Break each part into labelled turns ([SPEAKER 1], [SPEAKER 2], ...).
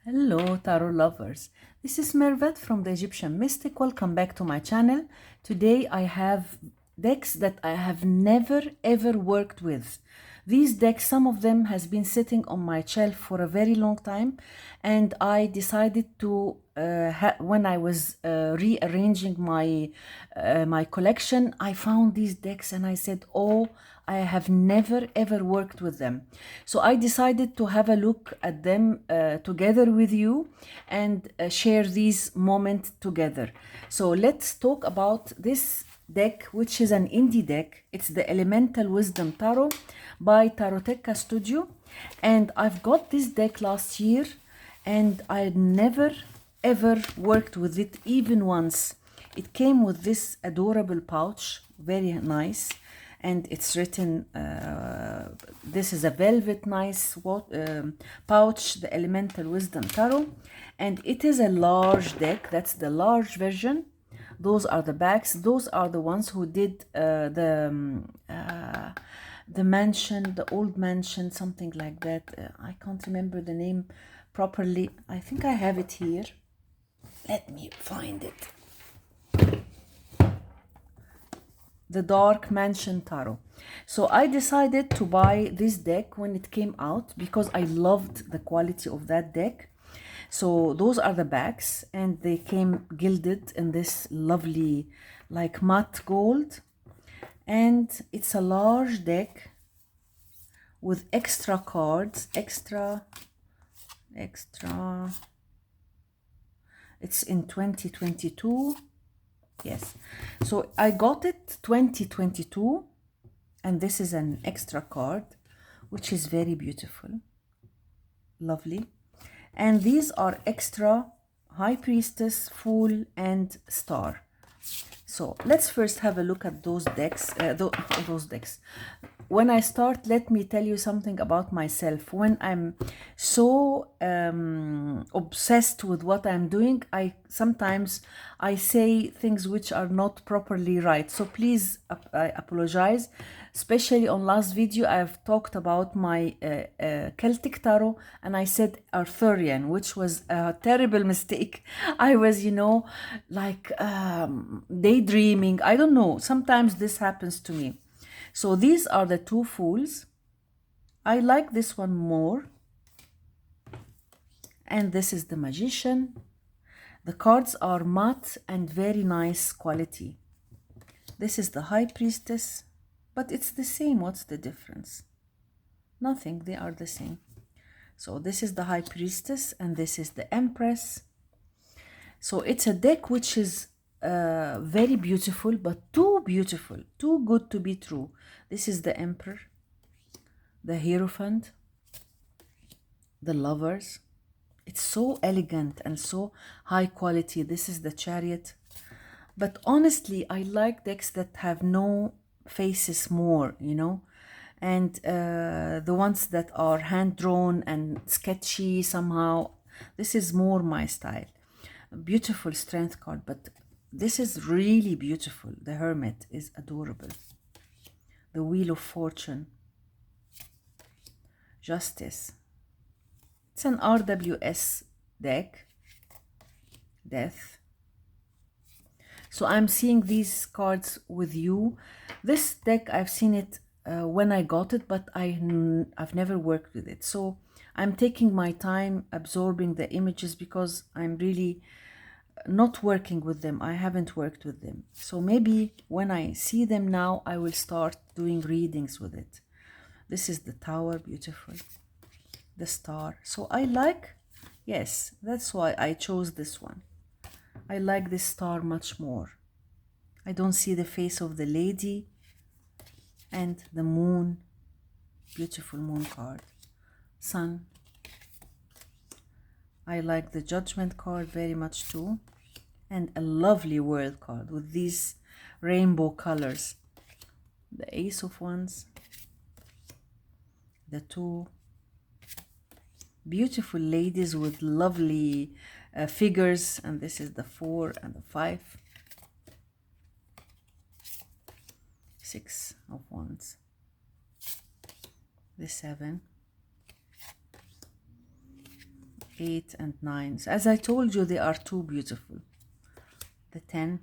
[SPEAKER 1] Hello, tarot lovers. This is Mervet from the Egyptian Mystic. Welcome back to my channel. Today I have decks that I have never ever worked with. These decks, some of them has been sitting on my shelf for a very long time, and I decided to when I was rearranging my collection, I found these decks and I said, "Oh, I have never ever worked with them." So I decided to have a look at them together with you and share these moments together. So let's talk about this deck, which is an indie deck. It's the Elemental Wisdom Tarot by Taroteca Studio. And I've got this deck last year and I never ever worked with it even once. It came with this adorable pouch, very nice, and it's written, this is a velvet nice pouch, the Elemental Wisdom Tarot, and it is a large deck. That's the large version. Those are the backs. Those are the ones who did the mansion, the old mansion, something like that. I can't remember the name properly. I think I have it here. Let me find it. The Dark Mansion Tarot. So I decided to buy this deck when it came out because I loved the quality of that deck. So those are the backs, and they came gilded in this lovely like matte gold, and it's a large deck with extra cards, extra. It's in 2022. Yes, so I got it 2022, and this is an extra card, which is very beautiful, lovely. And these are extra High Priestess, Fool, and Star. So let's first have a look at those decks. Those decks. When I start, let me tell you something about myself. When I'm so obsessed with what I'm doing, sometimes I say things which are not properly right. So please, I apologize. Especially on last video, I've talked about my Celtic tarot, and I said Arthurian, which was a terrible mistake. I was, like daydreaming. I don't know. Sometimes this happens to me. So these are the two Fools. I like this one more. And this is the Magician. The cards are matte and very nice quality. This is the High Priestess, but it's the same. What's the difference? Nothing, they are the same. So this is the High Priestess and this is the Empress. So it's a deck which is very beautiful, but too beautiful, too good to be true. This is the Emperor, the Hierophant, the Lovers. It's so elegant and so high quality. This is the Chariot. But honestly, I like decks that have no faces more, and the ones that are hand-drawn and sketchy somehow. This is more my style. Beautiful Strength card, but this is really beautiful. The Hermit is adorable. The Wheel of Fortune. Justice. It's an RWS deck. Death. So I'm seeing these cards with you. This deck, I've seen it when I got it, but I've never worked with it. So I'm taking my time absorbing the images because I'm really not working with them. I haven't worked with them. So maybe when I see them now, I will start doing readings with it. This is the Tower, beautiful. The Star. So I like, yes, that's why I chose this one. I like this star much more. I don't see the face of the lady. And the Moon, beautiful Moon card. Sun. I like the Judgment card very much too. And a lovely World card with these rainbow colors. The Ace of Wands. The two beautiful ladies with lovely figures, and this is the 4 and the 5. 6 of Wands. The 7. 8 and 9. So as I told you, they are too beautiful. The 10,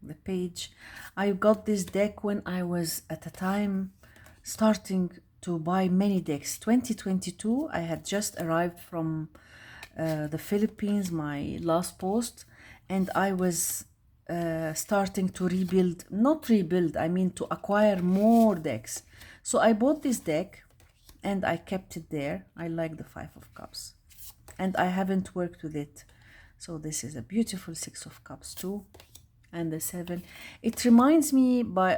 [SPEAKER 1] the page. I got this deck when I was at a time starting to buy many decks. 2022, I had just arrived from the Philippines, my last post, and I was starting to rebuild, not rebuild, I mean to acquire more decks. So I bought this deck and I kept it there. I like the 5 of Cups and I haven't worked with it. So this is a beautiful 6 of Cups too. And the 7. It reminds me by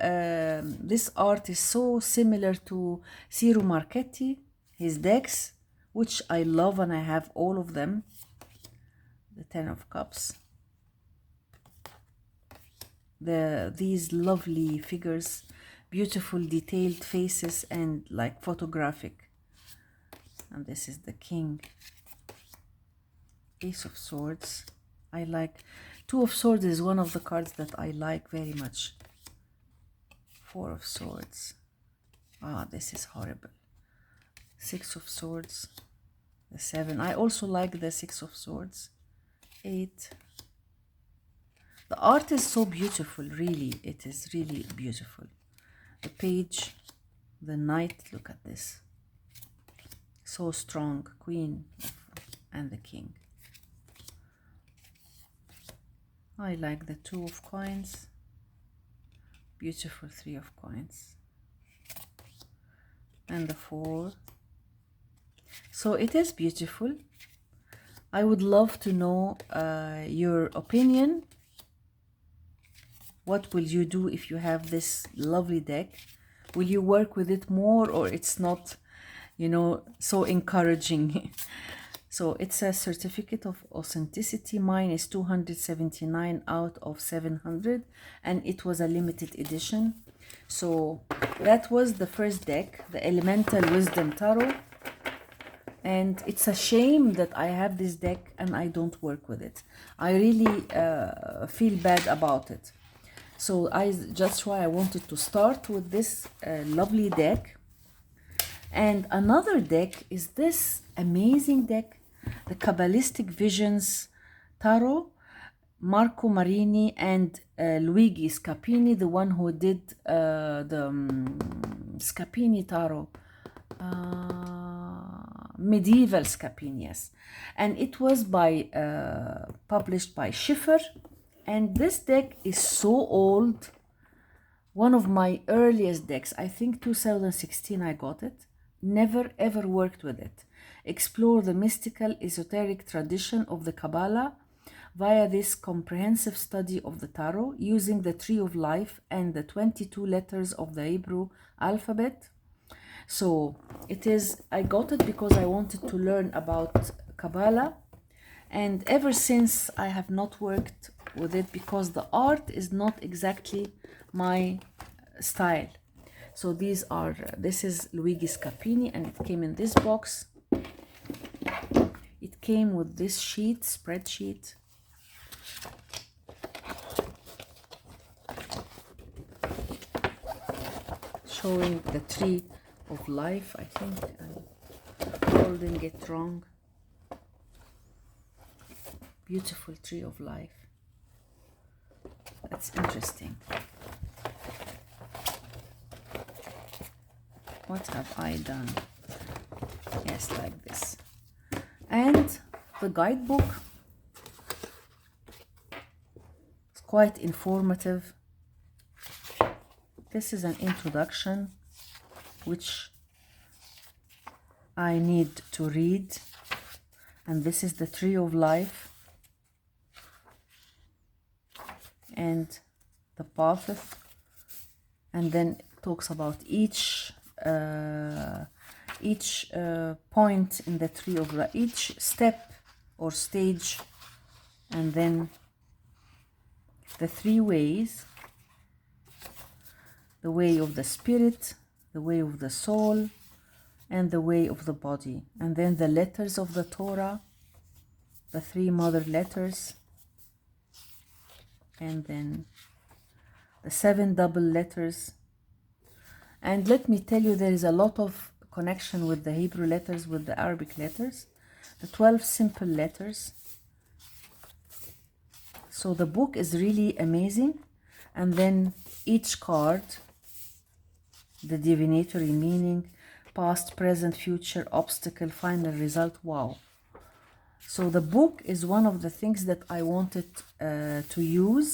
[SPEAKER 1] this art is so similar to Ciro Marchetti, his decks, which I love and I have all of them. The 10 of Cups. These lovely figures, beautiful detailed faces and like photographic. And this is the King. Ace of Swords. I like. 2 of Swords is one of the cards that I like very much. 4 of Swords. Ah, this is horrible. 6 of Swords. The 7. I also like the 6 of Swords. 8. The art is so beautiful, really. It is really beautiful. The Page. The Knight. Look at this. So strong. Queen. And the King. I like the 2 of Coins. Beautiful 3 of Coins. And the 4. So it is beautiful. I would love to know your opinion. What will you do if you have this lovely deck? Will you work with it more, or it's not, you know, so encouraging? So it's a certificate of authenticity. Mine is 279 out of 700 and it was a limited edition. So that was the first deck, the Elemental Wisdom Tarot. And it's a shame that I have this deck and I don't work with it. I really feel bad about it. So that's why I wanted to start with this lovely deck. And another deck is this amazing deck, the Cabalistic Visions Tarot, Marco Marini and Luigi Scapini, the one who did the Scapini Tarot, medieval Scapini, yes. And it was by published by Schiffer. And this deck is so old, one of my earliest decks. I think 2016 I got it. Never ever worked with it. Explore the mystical esoteric tradition of the Kabbalah via this comprehensive study of the Tarot using the Tree of Life and the 22 letters of the Hebrew alphabet. So it is, I got it because I wanted to learn about Kabbalah, and ever since I have not worked with it because the art is not exactly my style. So this is Luigi Scapini, and it came in this box. It came with this sheet, spreadsheet. Showing the Tree of Life, I think I'm holding it wrong. Beautiful Tree of Life. That's interesting. What have I done? Yes, like this. And the guidebook. It's quite informative. This is an introduction which I need to read. And this is the Tree of Life. And the path. And then it talks about each point in the Tree of Life, each step or stage, and then the 3 ways: the way of the spirit, the way of the soul, and the way of the body. And then the letters of the Torah, the 3 mother letters, and then the 7 double letters. And let me tell you, there is a lot of connection with the Hebrew letters, with the Arabic letters, the 12 simple letters. So the book is really amazing. And then each card, the divinatory meaning, past, present, future, obstacle, final result. Wow. So the book is one of the things that I wanted to use,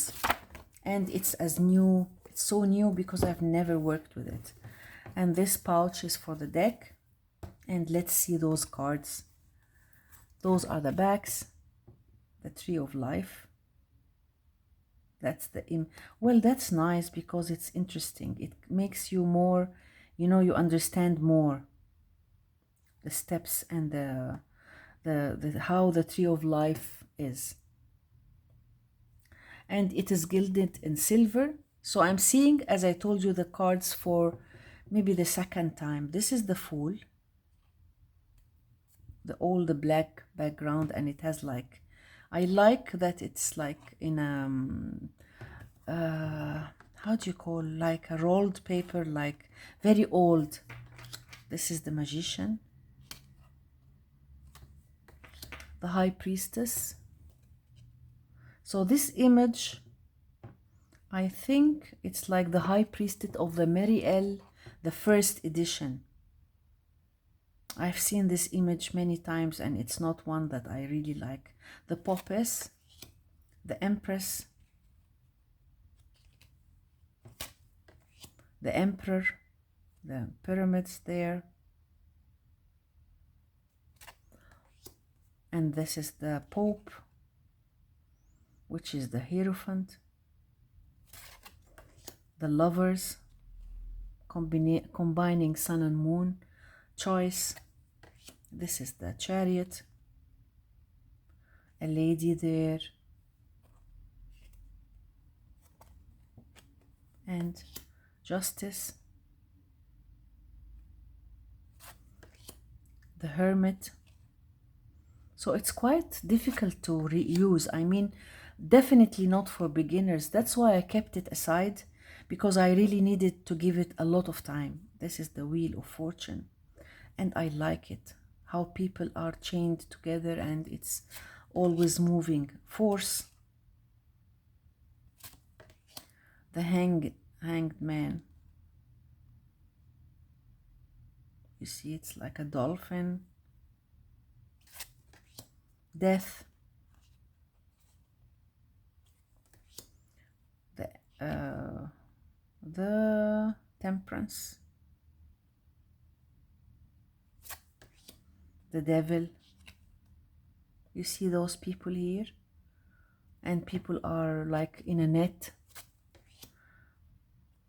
[SPEAKER 1] and it's as new, it's so new because I've never worked with it. And this pouch is for the deck, and let's see those cards. Those are the backs, the Tree of Life. That's the well, that's nice because it's interesting. It makes you more, you know, you understand more the steps and the how the Tree of Life is. And it is gilded in silver. So I'm seeing, as I told you, the cards for maybe the second time. This is the Fool, all the black background, and it has like, I like that it's like in how do you call, like a rolled paper, like very old. This is the Magician, the High Priestess. So this image, I think it's like the High Priestess of the Mariel, the first edition. I've seen this image many times, and it's not one that I really like. The Poppess, the Empress, the Emperor, the pyramids there. And this is the Pope, which is the Hierophant. The Lovers, combining Sun and Moon. Choice. This is the Chariot. A lady there. And Justice. The Hermit. So it's quite difficult to reuse. I mean, definitely not for beginners. That's why I kept it aside, because I really needed to give it a lot of time. This is the Wheel of Fortune, and I like it, how people are chained together and it's always moving. Force, the Hanged Man. You see, it's like a dolphin. Death, the Temperance, the Devil. You see those people here, and people are like in a net.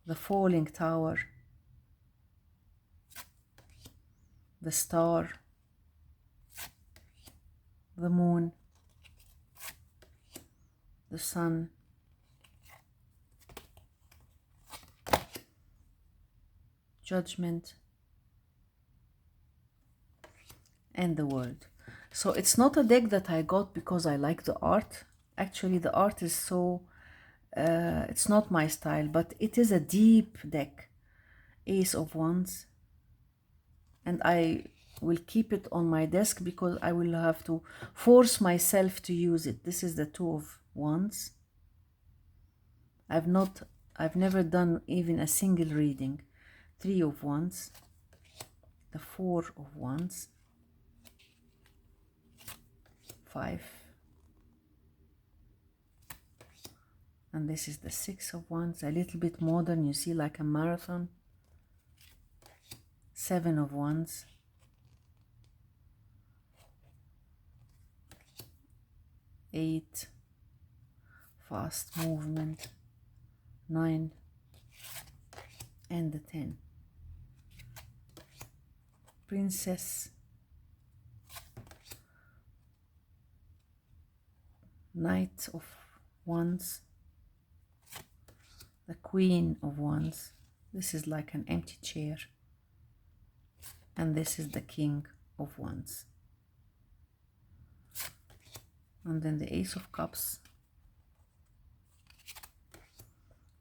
[SPEAKER 1] The Falling Tower, the Star, the Moon, the Sun, Judgment, and the World. So it's not a deck that I got because I like the art. Actually, the art is so, it's not my style, but it is a deep deck. Ace of Wands. And I will keep it on my desk because I will have to force myself to use it. This is the Two of Wands. I've never done even a single reading. Three of Wands. The Four of Wands. 5. And this is the Six of Wands, a little bit modern, you see, like a marathon. 7 of Wands. 8. Fast movement. 9. And the 10. Princess. Knight of Wands. The Queen of Wands. This is like an empty chair. And this is the King of Wands. And then the Ace of Cups.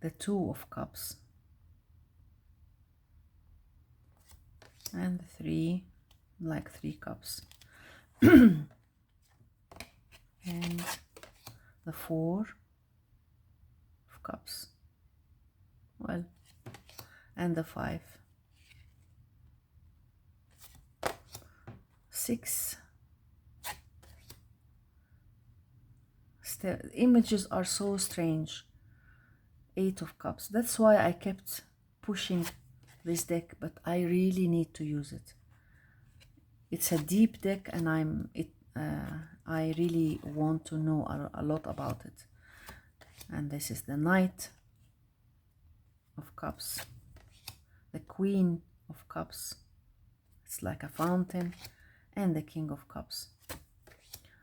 [SPEAKER 1] The Two of Cups. and the 3, like 3 cups, and the 4 of cups, well, and the 5, 6. The images are so strange. 8 of cups. That's why I kept pushing this deck, but I really need to use it. It's a deep deck, and I really want to know a lot about it. And this is the Knight of Cups, the Queen of Cups, it's like a fountain, and the King of Cups.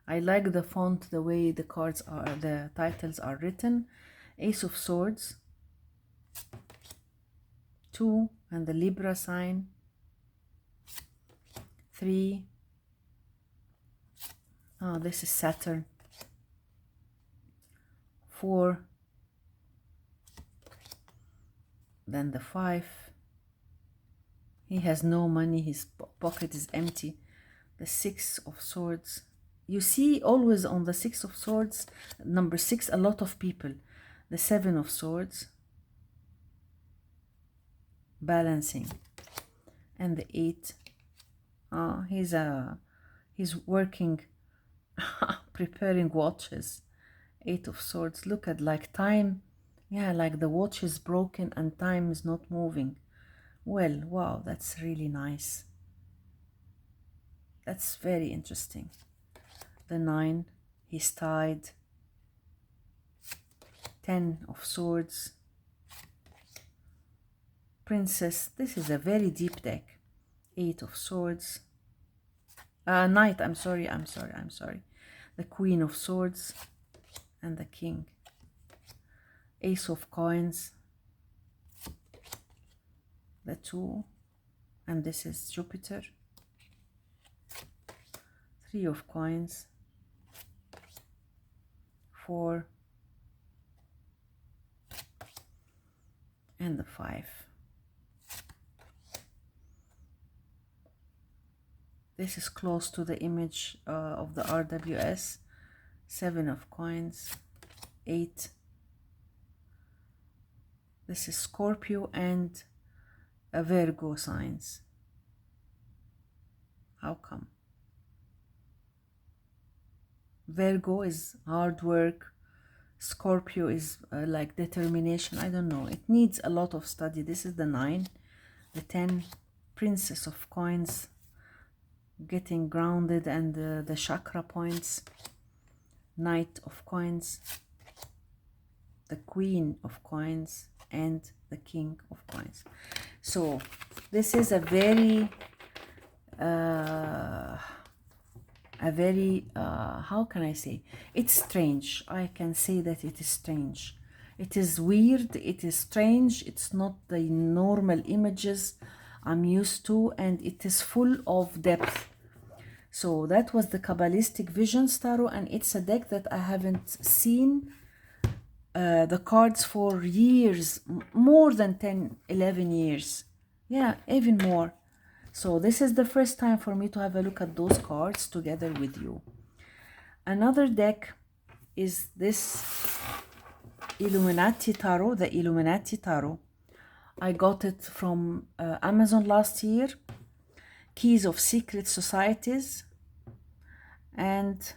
[SPEAKER 1] I like the font, the way the cards are, the titles are written. Ace of Swords, 2, and the Libra sign, 3. Oh, this is Saturn, 4, then the 5. He has no money, his pocket is empty. The 6 of Swords. You see always on the 6 of Swords, number 6, a lot of people. The 7 of Swords, balancing, and the 8. He's working, preparing watches. 8 of Swords. Look at, like, time. Yeah, like the watch is broken and time is not moving. Well, wow, that's really nice. That's very interesting. The 9, he's tied. 10 of Swords, Princess. This is a very deep deck. 8 of Swords, Knight, I'm sorry. The Queen of Swords and the King. Ace of Coins, the 2, and this is Jupiter. 3 of Coins, 4, and the 5. This is close to the image of the RWS. 7 of Coins, 8. This is Scorpio and a Virgo signs. How come? Virgo is hard work. Scorpio is like determination. I don't know. It needs a lot of study. This is the 9. The 10, Princess of Coins, getting grounded, and the chakra points. Knight of Coins, the Queen of Coins, and the King of Coins. So this is a very how can I say, it's strange. I can say that it is strange. It is weird, it is strange, it's not the normal images I'm used to, and it is full of depth. So that was the Cabalistic Visions Tarot, and it's a deck that I haven't seen the cards for years, more than 10-11 years, yeah, even more. So this is the first time for me to have a look at those cards together with you. Another deck is this Illuminati Tarot, the Illuminati Tarot. I got it from Amazon last year. Keys of Secret Societies, and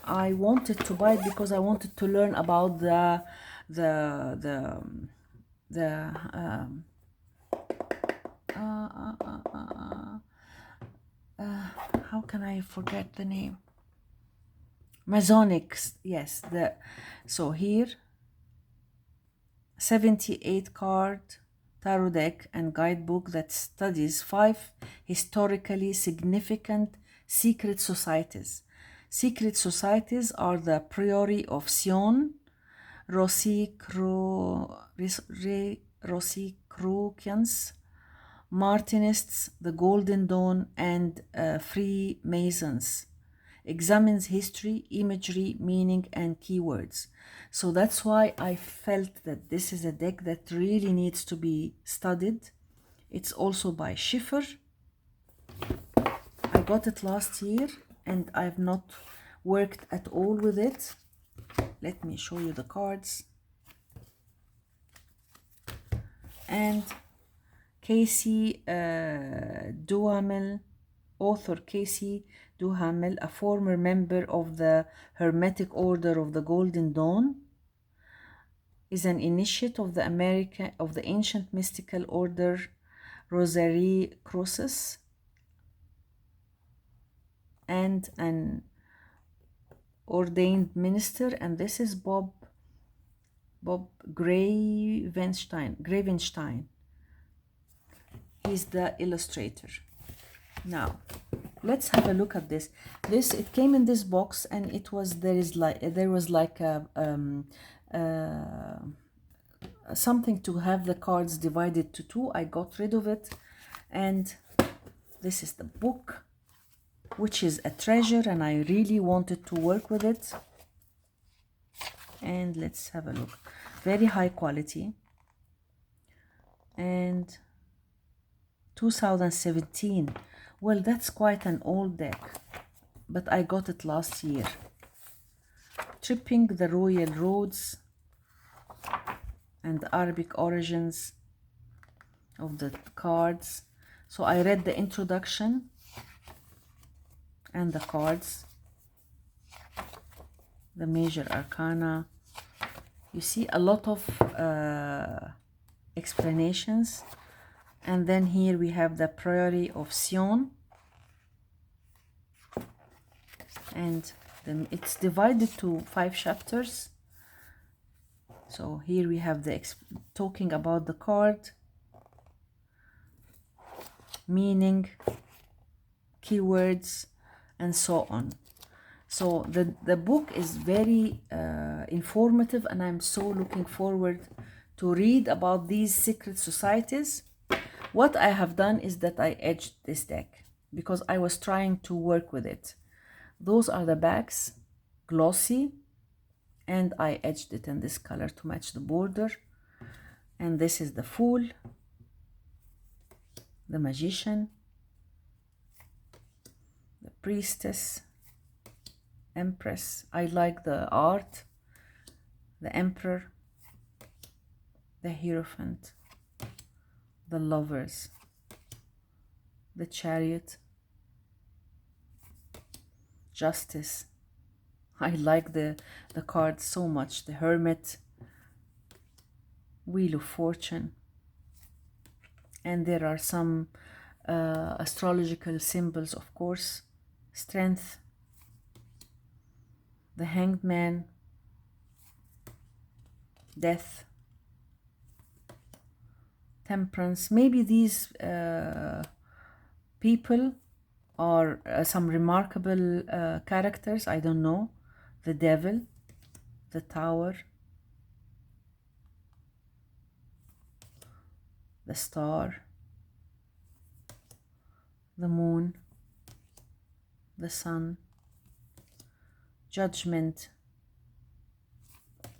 [SPEAKER 1] I wanted to buy it because I wanted to learn about how can I forget the name? Masonics, yes. So here, 78 card tarot deck and guidebook that studies 5 historically significant secret societies. Secret societies are the Priory of Sion, Rosicrucians, Martinists, the Golden Dawn, and Freemasons. Examines history, imagery, meaning, and keywords. So that's why I felt that this is a deck that really needs to be studied. It's also by Schiffer. I got it last year and I've not worked at all with it. Let me show you the cards. And Casey Duhamel, author Casey Duhamel, a former member of the Hermetic Order of the Golden Dawn, is an initiate of the ancient mystical order Rosary Crosses, and an ordained minister. And this is Bob Gravenstein. He's the illustrator. Now let's have a look at this. It came in this box, and there was like a something to have the cards divided to two. I got rid of it, and this is the book, which is a treasure, and I really wanted to work with it. And let's have a look. Very high quality, and 2017. Well, that's quite an old deck, but I got it last year. Tripping the Royal Roads and the Arabic origins of the cards. So I read the introduction and the cards, the major arcana. You see a lot of explanations. And then here we have the Priory of Sion, and it's divided to 5 chapters. So here we have talking about the card, meaning, keywords, and so on. So the book is very informative, and I'm so looking forward to read about these secret societies. What I have done is that I edged this deck because I was trying to work with it. Those are the backs, glossy, and I edged it in this color to match the border. And this is the Fool, the Magician, the Priestess, Empress. I like the art, the Emperor, the Hierophant, the Lovers, the Chariot, Justice. I like the cards so much. The Hermit, Wheel of Fortune, and there are some astrological symbols, of course. Strength, the Hanged Man, Death, Temperance. Maybe these people are some remarkable characters. I don't know. The Devil, the Tower, the Star, the Moon, the Sun, Judgment,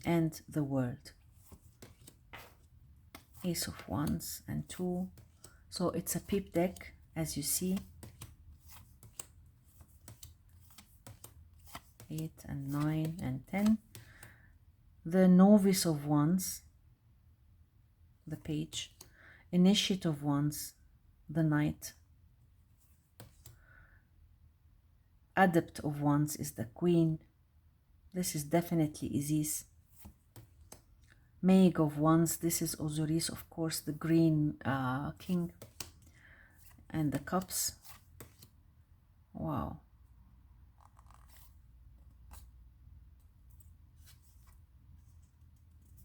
[SPEAKER 1] and the World. Ace of Wands and 2. So it's a peep deck, as you see. 8 and 9 and 10. The Novice of Wands, the Page. Initiate of Wands, the Knight. Adept of Wands is the Queen. This is definitely Isis. Mage of Wands, this is Osiris, of course, the Green King. And the Cups. Wow.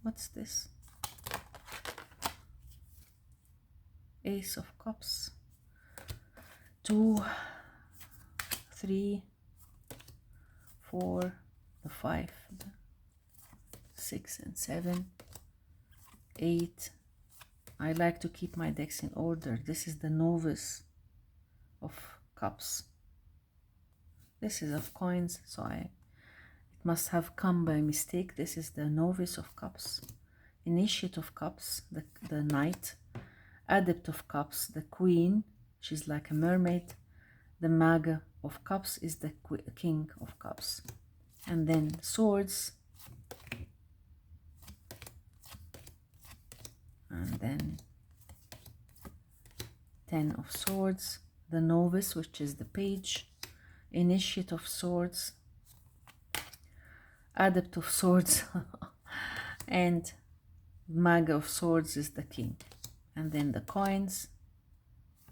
[SPEAKER 1] What's this? Ace of Cups. 2, 3, 4, the 5, 6 and 7, 8. I like to keep my decks in order. This is the Novice of Cups. This is of Coins, so it must have come by mistake. This is the Novice of Cups. Initiate of Cups, the Knight. Adept of Cups, the Queen, she's like a mermaid. The Mage of Cups is the King of Cups. And then Swords. And then Ten of Swords, the Novice, which is the Page. Initiate of Swords, Adept of Swords, and Mage of Swords is the King. And then the coins,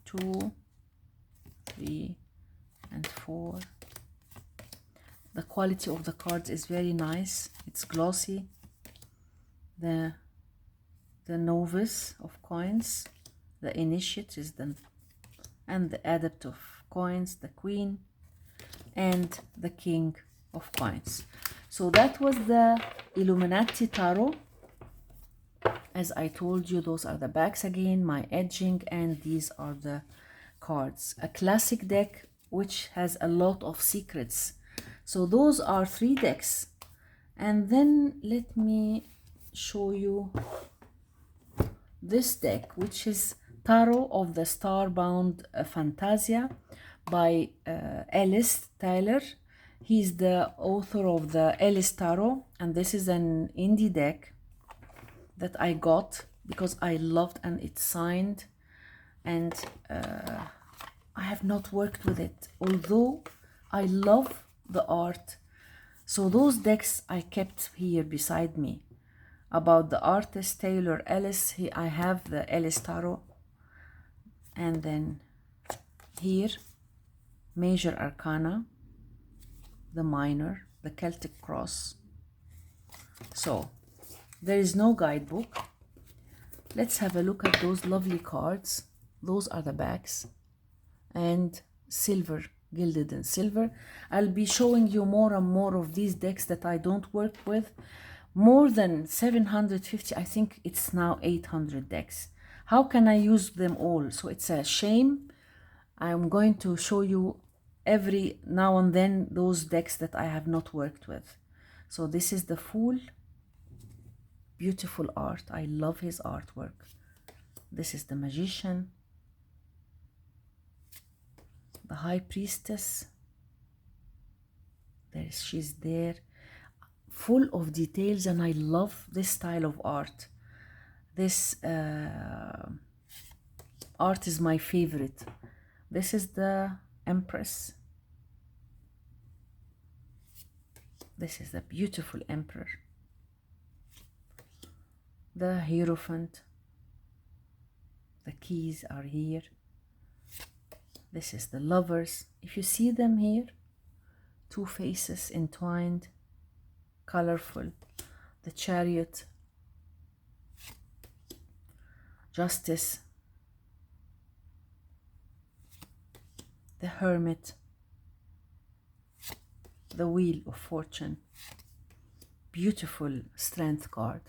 [SPEAKER 1] 2, 3, and 4. The quality of the cards is very nice. It's glossy. The Novice of Coins, the Initiate is and the Adept of Coins, the Queen, and the King of Coins. So that was the Illuminati Tarot. As I told you, those are the backs again, my edging, and these are the cards. A classic deck which has a lot of secrets. So those are 3 decks. And then let me show you this deck, which is Tarot of the Starbound Phantasia by Ellis Tyler. He's the author of the Ellis Tarot, and this is an indie deck that I got because I loved, and it's signed, and I have not worked with it, although I love the art. So those decks I kept here beside me. About the artist Taylor Ellis, I have the Ellis Tarot, and then here Major Arcana, the Minor, the Celtic Cross. So there is no guidebook. Let's have a look at those lovely cards. Those are the backs, and silver, gilded in silver. I'll be showing you more and more of these decks that I don't work with. More than 750, I think it's now 800 decks. How can I use them all? So it's a shame. I'm going to show you every now and then those decks that I have not worked with. So this is the Fool. Beautiful art. I love his artwork. This is the Magician. The High Priestess. She's there. Full of details, and I love this style of art. This art is my favorite. This is the Empress. This is the beautiful Emperor. The Hierophant. The keys are here. This is the Lovers. If you see them here, 2 faces entwined, colorful. The Chariot. Justice. The Hermit. The Wheel of Fortune. Beautiful Strength card.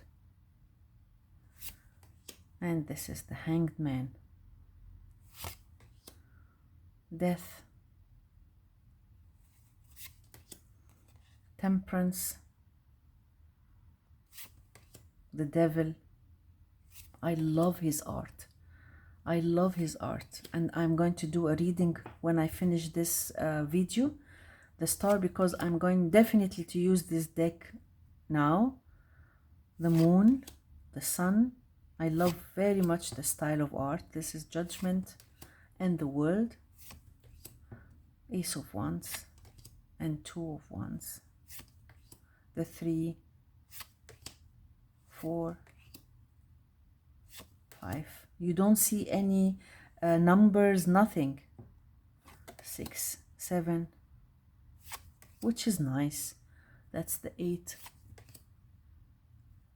[SPEAKER 1] And this is the Hanged Man. Death. Temperance. The Devil. I love his art. I love his art, and I'm going to do a reading when I finish this video, the Star, because I'm going definitely to use this deck now. The Moon, the Sun. I love very much the style of art. This is Judgment and the World. Ace of Wands and 2 of Wands. The 3, 4, 5. You don't see any numbers, nothing. 6, 7, which is nice. That's the 8,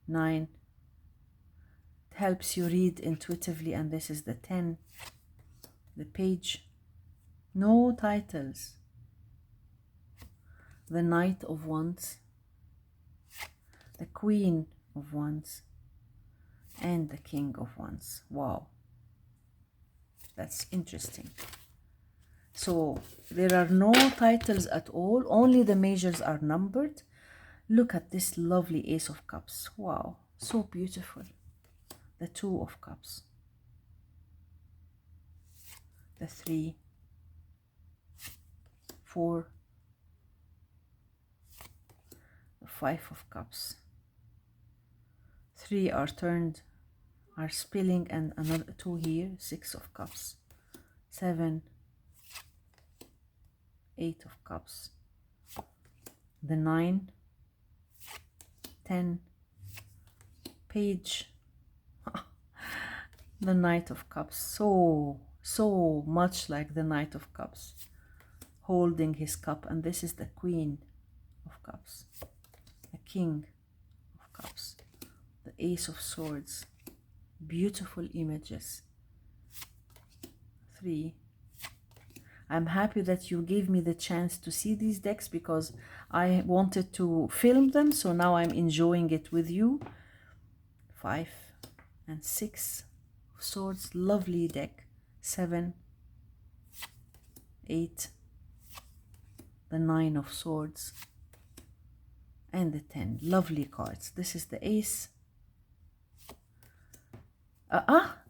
[SPEAKER 1] 9. It helps you read intuitively, and this is the 10, the Page. No titles. The Knight of Wands, the Queen of Wands, and the King of Wands. Wow, that's interesting. So there are no titles at all, only the majors are numbered. Look at this lovely Ace of Cups. Wow, so beautiful. The 2 of Cups. the 3, 4, the 5 of Cups. 3 are turned, are spilling, and another 2 here, 6 of Cups, 7, 8 of Cups, the 9, 10, Page, the Knight of Cups, so much like the Knight of Cups, holding his cup, and this is the Queen of Cups, the King of Cups, the Ace of Swords, beautiful images. 3. I'm happy that you gave me the chance to see these decks because I wanted to film them, so now I'm enjoying it with you. 5 and 6 of Swords, lovely deck. 7, 8, the 9 of Swords, and the 10, lovely cards. This is the Ace.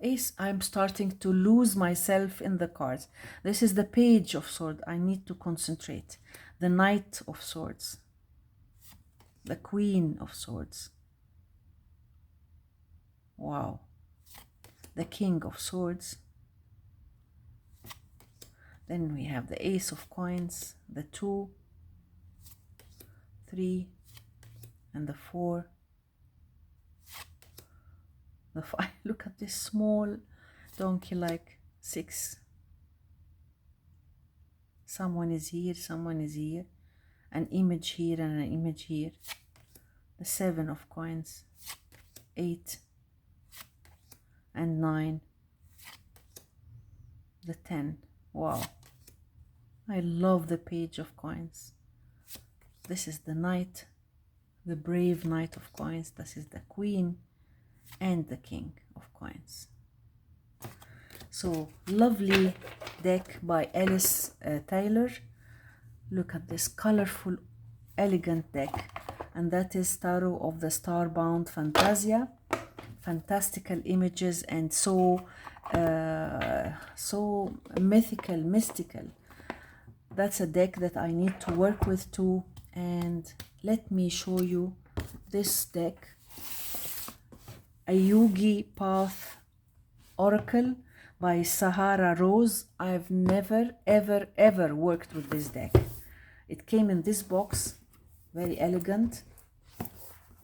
[SPEAKER 1] Ace, I'm starting to lose myself in the cards. This is the Page of Swords. I need to concentrate. The Knight of Swords. The Queen of Swords. Wow. The King of Swords. Then we have the Ace of Coins, the 2, 3, and the 4. The 5. Look at this small donkey-like 6. Someone is here, someone is here. An image here and an image here. The 7 of Coins, 8, and 9. The 10. Wow. I love the Page of Coins. This is the Knight, the brave Knight of Coins. This is the Queen and the King of Coins. So lovely deck by Alice Taylor. Look at this colorful, elegant deck, and that is Tarot of the Starbound Phantasia. Fantastical images and so mythical, mystical. That's a deck that I need to work with too. And let me show you this deck, a Yogi Path Oracle by Sahara Rose. I've never ever worked with this deck. It came in this box, very elegant,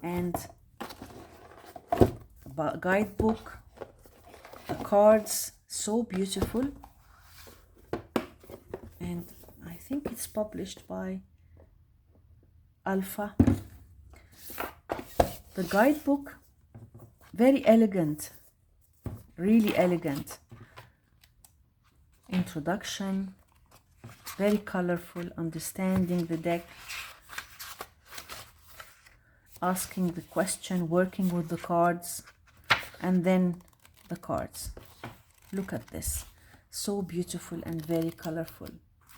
[SPEAKER 1] and a guidebook, the cards, so beautiful, and I think it's published by Alpha. The guidebook, very elegant, really elegant. Introduction, very colorful, understanding the deck, asking the question, working with the cards, and then the cards. Look at this, so beautiful and very colorful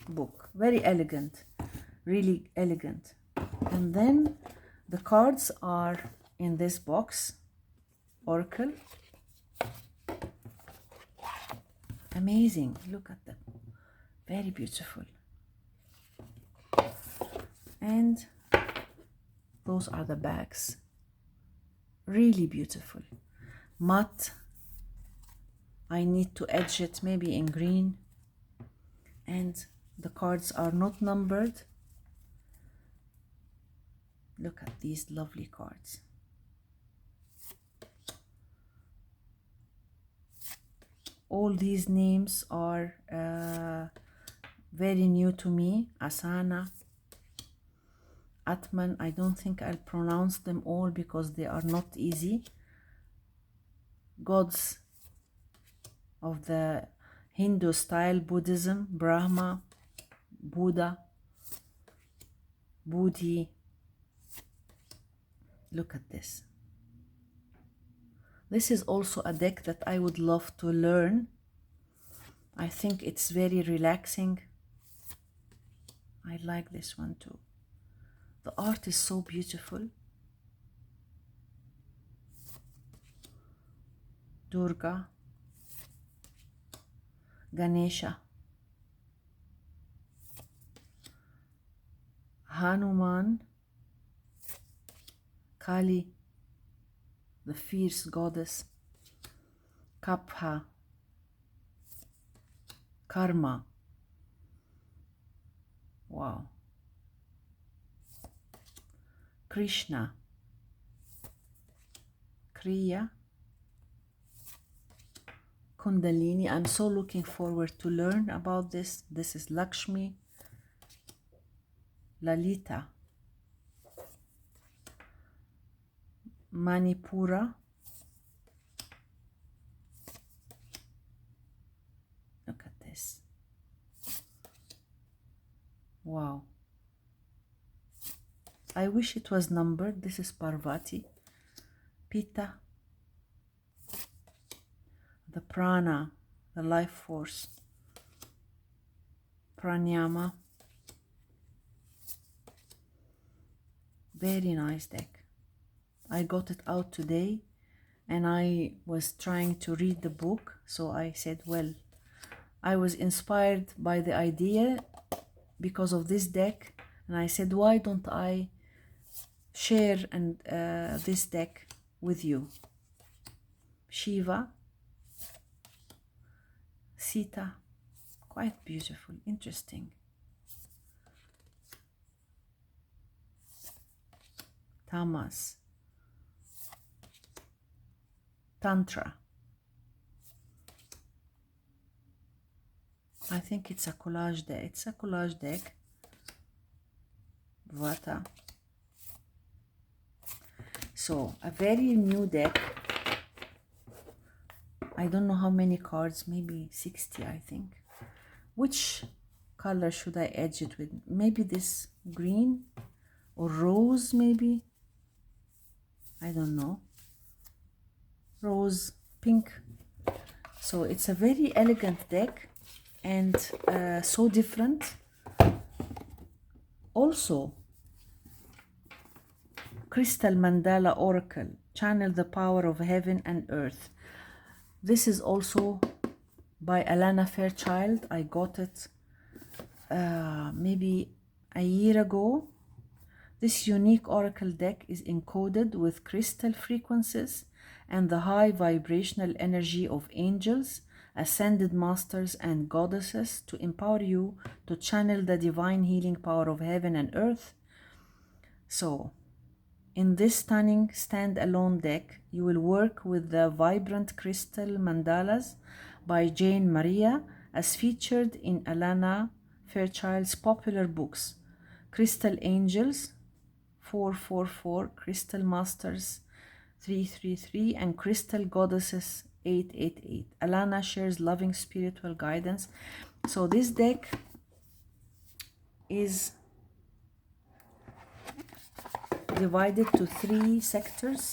[SPEAKER 1] book, very elegant, really elegant. And then the cards are in this box, Oracle. Amazing, look at them, very beautiful. And those are the bags, really beautiful. Matte, I need to edge it maybe in green, and the cards are not numbered. Look at these lovely cards. All these names are very new to me. Asana, Atman, I don't think I'll pronounce them all because they are not easy. Gods of the Hindu style, Buddhism, Brahma, Buddha, Bodhi. Look at this. This is also a deck that I would love to learn. I think it's very relaxing. I like this one too. The art is so beautiful. Durga, Ganesha, Hanuman, Kali, the fierce goddess, Kapha, Karma. Wow. Krishna, Kriya, Kundalini. I'm so looking forward to learn about this. This is Lakshmi, Lalita, Manipura. Look at this. Wow. I wish it was numbered. This is Parvati, Pitta, the prana, the life force, pranayama. Very nice deck. I got it out today and I was trying to read the book, so I said, well, I was inspired by the idea because of this deck, and I said, why don't I share this deck with you? Shiva, Sita, quite beautiful, interesting. Tamas, Tantra. I think it's a collage deck. It's a collage deck. Vata. So a very new deck. I don't know how many cards, maybe 60, I think. Which color should I edge it with? Maybe this green or rose, maybe. I don't know. Rose, pink. So it's a very elegant deck and so different. Also, Crystal Mandala Oracle, channel the power of heaven and earth. This is also by Alana Fairchild. I got it maybe a year ago. This unique oracle deck is encoded with crystal frequencies and the high vibrational energy of angels, ascended masters, and goddesses to empower you to channel the divine healing power of heaven and earth. So, in this stunning stand-alone deck, you will work with the vibrant crystal mandalas by Jane Maria, as featured in Alana Fairchild's popular books, Crystal Angels 444, Crystal Masters 333, and Crystal Goddesses 888. Alana shares loving spiritual guidance. So this deck is divided to 3 sectors.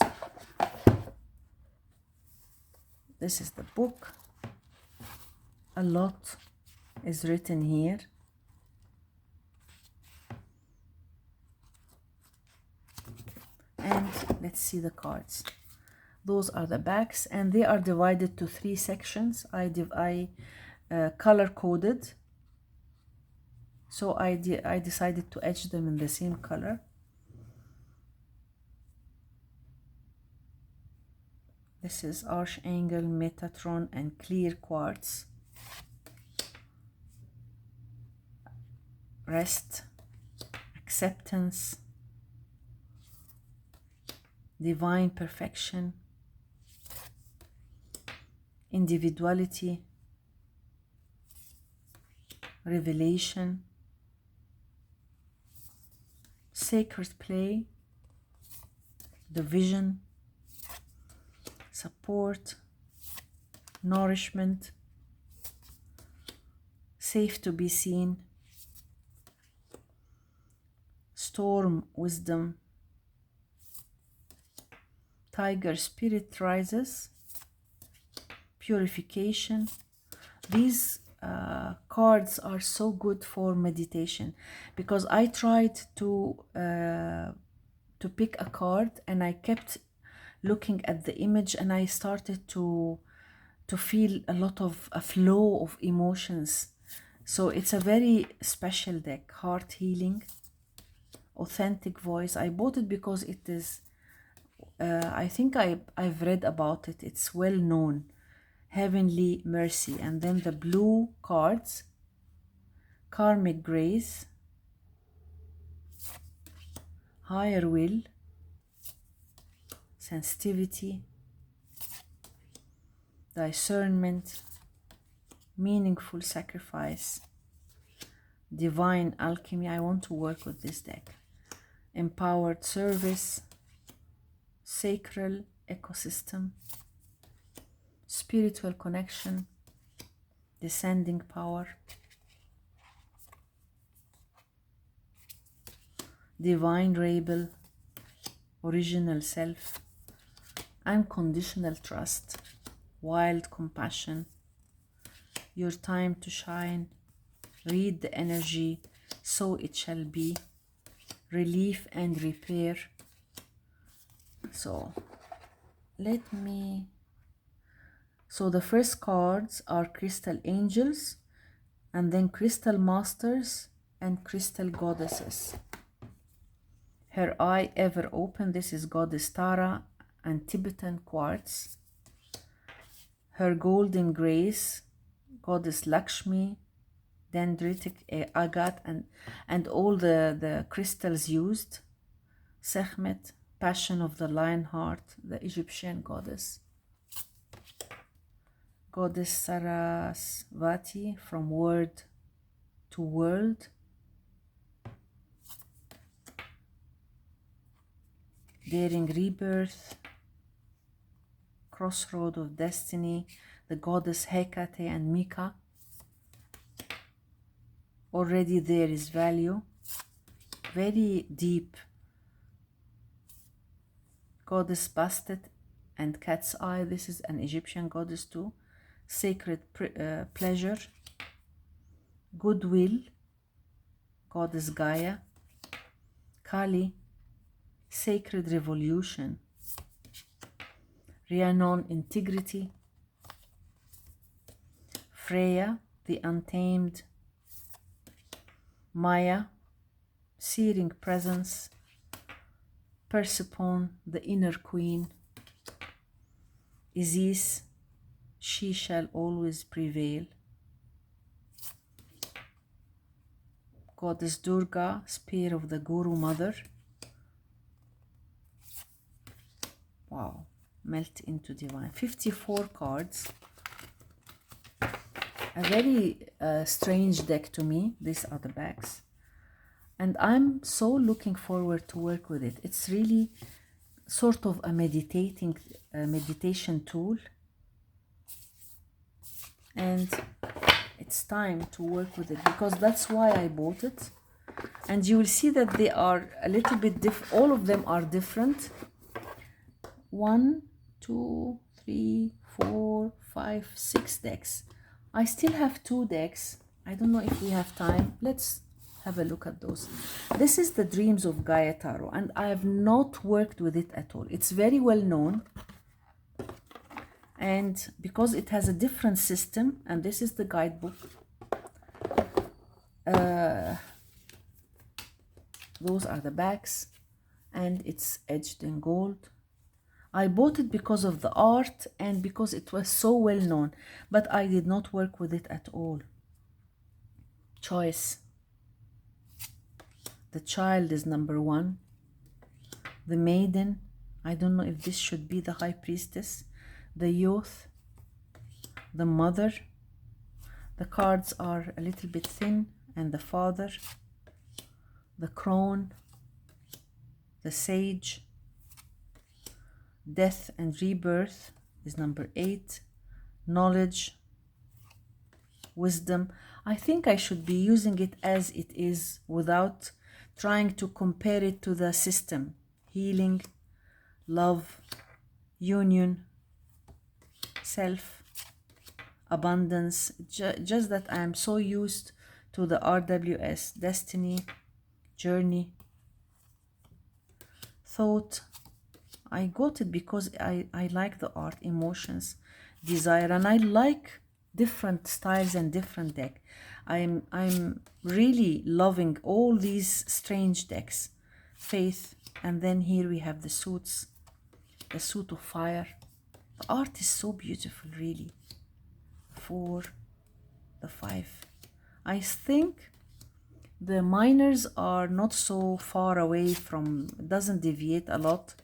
[SPEAKER 1] This is the book. A lot is written here. And let's see the cards. Those are the backs, and they are divided to 3 sections. I color coded, so I decided to etch them in the same color. This is Archangel, Metatron, and Clear Quartz. Rest, acceptance, divine perfection, individuality, revelation, sacred play, the vision, support, nourishment, safe to be seen, storm, wisdom, tiger, spirit rises, purification. These cards are so good for meditation, because I tried to pick a card and I kept looking at the image, and I started to to feel a lot of a flow of emotions. So it's a very special deck. Heart healing, authentic voice. I bought it because it is, I think I've read about it. It's well known. Heavenly mercy. And then the blue cards, karmic grace, higher will, sensitivity, discernment, meaningful sacrifice, divine alchemy. I want to work with this deck. Empowered service, sacral ecosystem, spiritual connection, descending power, divine rebel, original self, unconditional trust, wild compassion, your time to shine, read the energy, so it shall be, relief and repair. So so the first cards are crystal angels, and then crystal masters and crystal goddesses. Her eye ever open. This is goddess Tara and Tibetan quartz. Her golden grace, goddess Lakshmi, dendritic agate, and all the crystals used. Sekhmet, passion of the lion heart, the Egyptian goddess. Goddess Sarasvati, from word to world. Daring rebirth, crossroad of destiny, the goddess Hecate and Mika. Already there is value, very deep. Goddess Bastet and Cat's Eye. This is an Egyptian goddess too. Sacred pleasure, goodwill, goddess Gaia. Kali, sacred revolution. Rhiannon, integrity. Freya, the untamed. Maya, searing presence. Persephone, the inner queen. Isis, she shall always prevail. Goddess Durga, spear of the Guru Mother. Wow, melt into divine. 54 cards. A very strange deck to me. These are the backs. And I'm so looking forward to work with it. It's really sort of a meditation tool. And it's time to work with it because that's why I bought it. And you will see that they are a little bit different. All of them are different. 1, 2, 3, 4, 5, 6 decks. I still have 2 decks. I don't know if we have time. Let's have a look at those. This is the Dreams of Gaia Tarot, and I have not worked with it at all. It's very well known, and because it has a different system, and this is the guidebook. Those are the backs, and it's edged in gold. I bought it because of the art and because it was so well known, but I did not work with it at all. Choice. The child is number 1. The maiden. I don't know if this should be the high priestess. The youth. The mother. The cards are a little bit thin. And the father. The crone. The sage. Death and rebirth is number 8. Knowledge. Wisdom. I think I should be using it as it is without trying to compare it to the system. Healing, love, union, self, abundance. Just that I am so used to the RWS, destiny, journey, thought. I got it because I like the art, emotions, desire, and I like different styles and different deck. I'm really loving all these strange decks. Faith, and then here we have the suits, the suit of fire. The art is so beautiful, really. 4, the 5. I think the minors are not so far away from, doesn't deviate a lot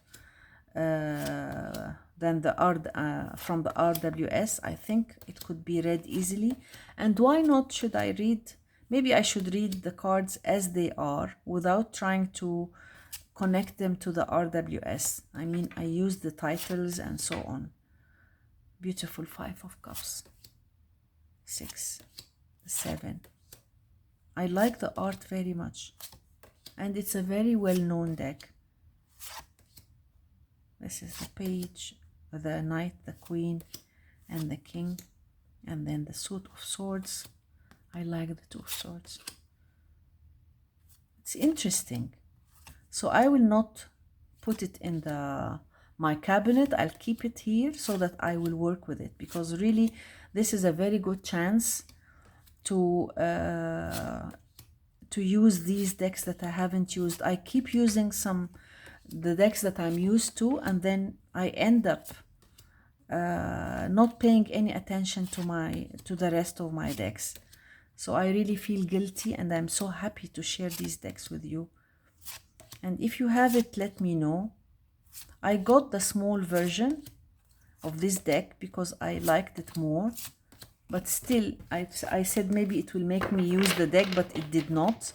[SPEAKER 1] than the from the RWS. I think it could be read easily. And why not should I read, maybe I should read the cards as they are without trying to connect them to the RWS. I mean, I use the titles and so on. Beautiful 5 of Cups. 6, 7. I like the art very much, and it's a very well-known deck. This is the page, the knight, the queen, and the king, and then the suit of swords. I like the 2 of swords. It's interesting. So I will not put it in my cabinet. I'll keep it here so that I will work with it, because really this is a very good chance to use these decks that I haven't used. I keep using the decks that I'm used to, and then I end up not paying any attention to the rest of my decks. So I really feel guilty, and I'm so happy to share these decks with you. And if you have it, let me know. I got the small version of this deck because I liked it more, but still I said maybe it will make me use the deck, but it did not.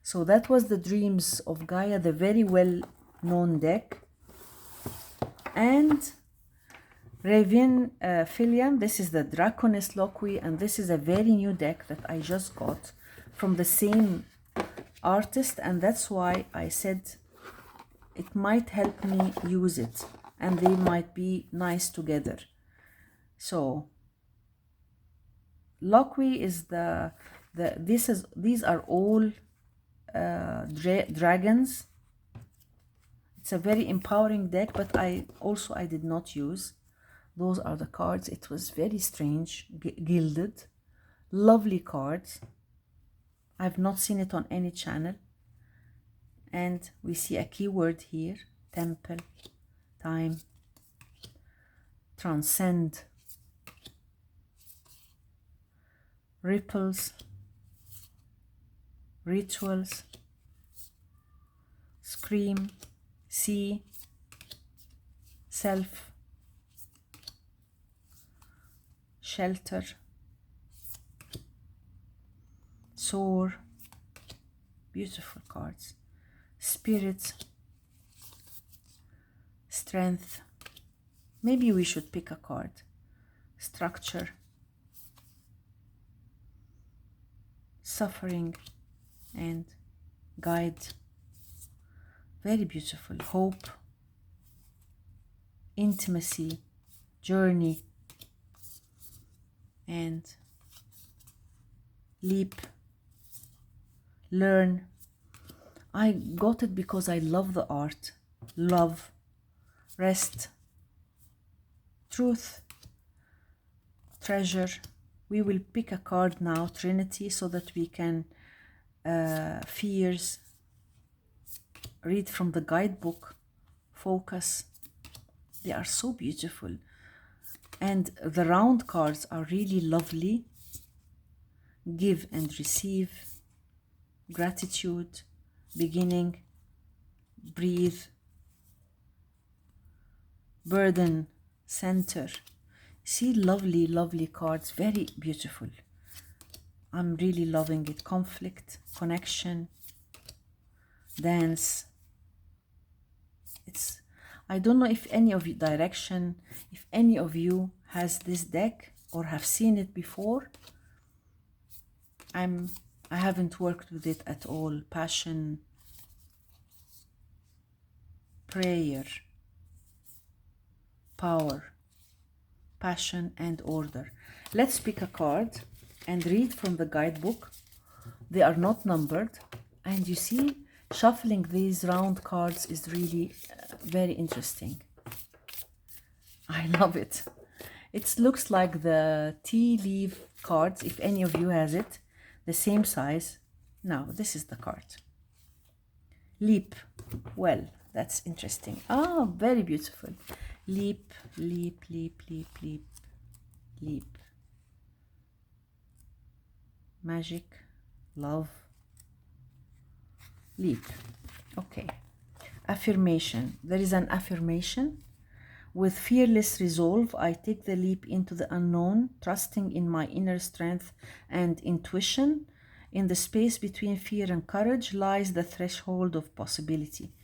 [SPEAKER 1] So that was the Dreams of Gaia, the very well known deck. And Raven Filian, this is the Dracones Oracle, and this is a very new deck that I just got from the same artist, and that's why I said it might help me use it, and they might be nice together. So Loqui is these are all dragons. It's a very empowering deck, but I did not use. Those are the cards. It was very strange, gilded, lovely cards. I've not seen it on any channel. And we see a keyword here: temple, time, transcend, ripples, rituals, scream, see, self, shelter, soar. Beautiful cards. Spirit, strength. Maybe we should pick a card. Structure, suffering, and guide. Very beautiful. Hope, intimacy, journey, and leap, learn. I got it because I love the art. Love, rest, truth, treasure. We will pick a card now, Trinity, so that we can fears, read from the guidebook, focus. They are so beautiful. And the round cards are really lovely. Give and receive, gratitude, beginning, breathe, burden, center. See, lovely, lovely cards, very beautiful. I'm really loving it. Conflict, connection, dance. I don't know if any of you direction, if any of you has this deck or have seen it before. I haven't worked with it at all. Passion, prayer, power, passion, and order. Let's pick a card and read from the guidebook. They are not numbered, and you see, shuffling these round cards is really very interesting. I love it. It looks like the tea leaf cards, if any of you has it, the same size. Now, this is the card. Leap. Well, that's interesting. Ah, very beautiful. Leap, leap, leap, leap, leap, leap. Magic, love, leap. Okay. Affirmation. There is an affirmation. With fearless resolve, I take the leap into the unknown, trusting in my inner strength and intuition. In the space between fear and courage lies the threshold of possibility.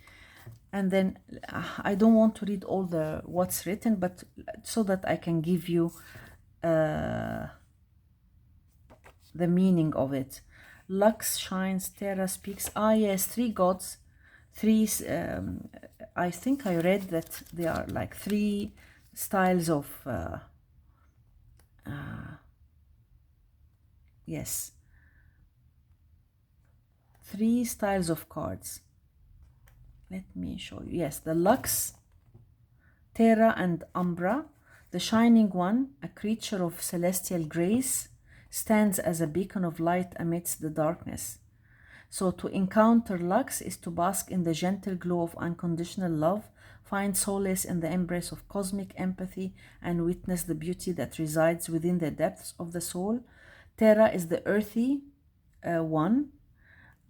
[SPEAKER 1] And then I don't want to read all the what's written, but so that I can give you the meaning of it. Lux shines, Terra speaks. Ah, yes, three gods, three. I think I read that they are like three styles of. Yes, three styles of cards. Let me show you. Yes, the Lux, Terra, and Umbra. The shining one, a creature of celestial grace, stands as a beacon of light amidst the darkness. So to encounter Lux is to bask in the gentle glow of unconditional love, find solace in the embrace of cosmic empathy, and witness the beauty that resides within the depths of the soul. Terra is the earthy one,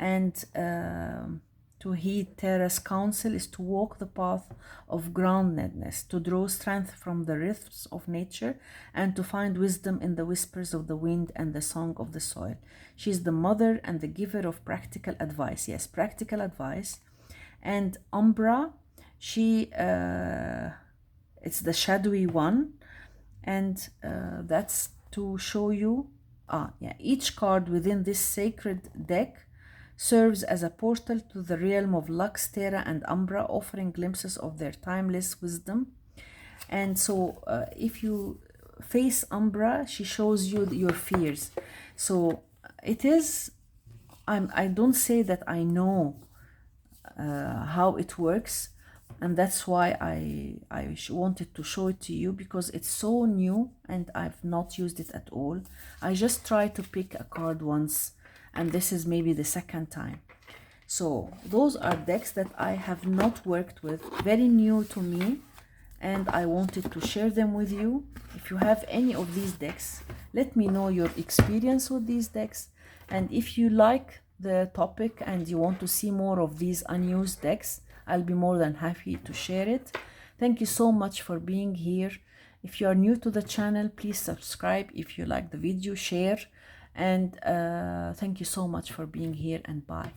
[SPEAKER 1] and to heed Terra's counsel is to walk the path of groundedness, to draw strength from the rifts of nature, and to find wisdom in the whispers of the wind and the song of the soil. She is the mother and the giver of practical advice. Yes, practical advice. And Umbra, it's the shadowy one, and that's to show you. Each card within this sacred deck serves as a portal to the realm of Lux, Terra, and Umbra, offering glimpses of their timeless wisdom. And so if you face Umbra, she shows you your fears. So it is, I don't say that I know how it works, and that's why I wanted to show it to you, because it's so new and I've not used it at all. I just tried to pick a card once, and this is maybe the second time. So those are decks that I have not worked with, very new to me, and I wanted to share them with you. If you have any of these decks, let me know your experience with these decks, and if you like the topic and you want to see more of these unused decks, I'll be more than happy to share it. Thank you so much for being here. If you are new to the channel, please subscribe. If you like the video, share. And thank you so much for being here, and bye.